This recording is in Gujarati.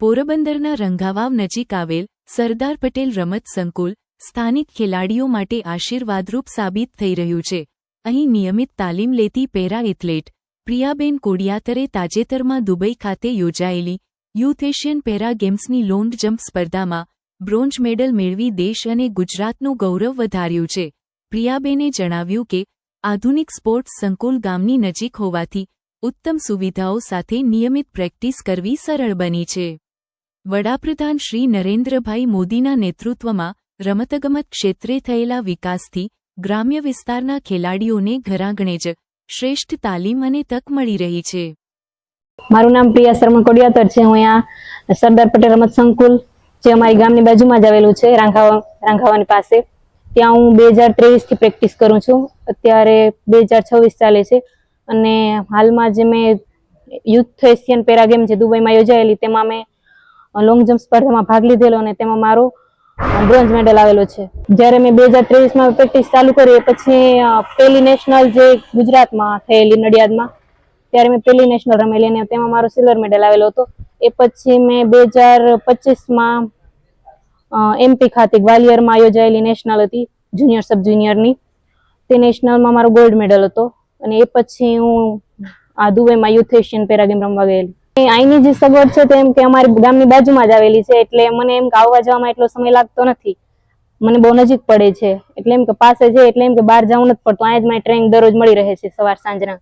પોરબંદરના રંગાવાવ નજીક આવેલ સરદાર પટેલ રમત સંકુલ સ્થાનિક ખેલાડીઓ માટે આશીર્વાદરૂપ સાબિત થઈ રહ્યું છે। અહીં નિયમિત તાલીમ લેતી પેરા એથ્લેટ પ્રિયાબેન કોડિયાતરે તાજેતરમાં દુબઈ ખાતે યોજાયેલી યુથ એશિયન પેરા ગેમ્સની લોંગ જમ્પ સ્પર્ધામાં બ્રોન્ઝ મેડલ મેળવી દેશ અને ગુજરાતનું ગૌરવ વધાર્યું છે। પ્રિયાબેને જણાવ્યું કે આધુનિક સ્પોર્ટ્સ સંકુલ ગામની નજીક હોવાથી ઉત્તમ સુવિધાઓ સાથે નિયમિત પ્રેક્ટિસ કરવી સરળ બની છે। વડાપ્રધાન શ્રી નરેન્દ્રભાઈ મોદીના નેતૃત્વમાં રમતગમત ક્ષેત્રે થયેલા વિકાસથી ગ્રામ્ય વિસ્તારના ખેલાડીઓને ઘરાંગણે જ શ્રેષ્ઠ તાલીમ અને તક મળી રહી છે। મારું નામ પ્રિયા શર્મા કોડિયાતર છે। હું અહીંયા સરદાર પટેલ રમત સંકુલ જે અમારી ગામની બાજુમાં જ આવેલું છે રાંઘાવાની પાસે, ત્યાં હું 2023 થી પ્રેક્ટિસ કરું છું। અત્યારે 2026 ચાલે છે અને હાલમાં જે મેં યુથ એશિયન પેરા ગેમ જે દુબઈમાં યોજાયેલી તેમાં મેં લોંગ જમ્પ સ્પર્ધામાં ભાગ લીધેલો અને તેમાં મારો બ્રોન્ઝ મેડલ આવેલો છે। જ્યારે મેં 2023માં પ્રેક્ટિસ ચાલુ કરી પછી પહેલી નેશનલ જે ગુજરાતમાં થયેલી નડિયાદમાં, ત્યારે મેં પહેલી નેશનલ રમેલી અને તેમાં મારો સિલ્વર મેડલ આવેલો હતો। એ પછી મેં 2025માં એમપી ખાતે ગ્વાલિયરમાં યોજાયેલી નેશનલ હતી જુનિયર સબ જુનિયરની, તે નેશનલમાં મારો ગોલ્ડ મેડલ હતો અને એ પછી હું આ દુબઈમાં યુથ એશિયન પેરા ગેમ રમવા ગયેલી। અહીંની જે સગવડ છે તેમ કે અમારી ગામની બાજુમાં જ આવેલી છે એટલે મને એમ કે આવવા જવામાં એટલો સમય લાગતો નથી, મને બહુ નજીક પડે છે એટલે એમ કે પાસે છે એટલે એમ કે બહાર જવું નથી પડતું। અહીંયા જ મારી ટ્રેનિંગ દરરોજ મળી રહે છે સવાર સાંજના।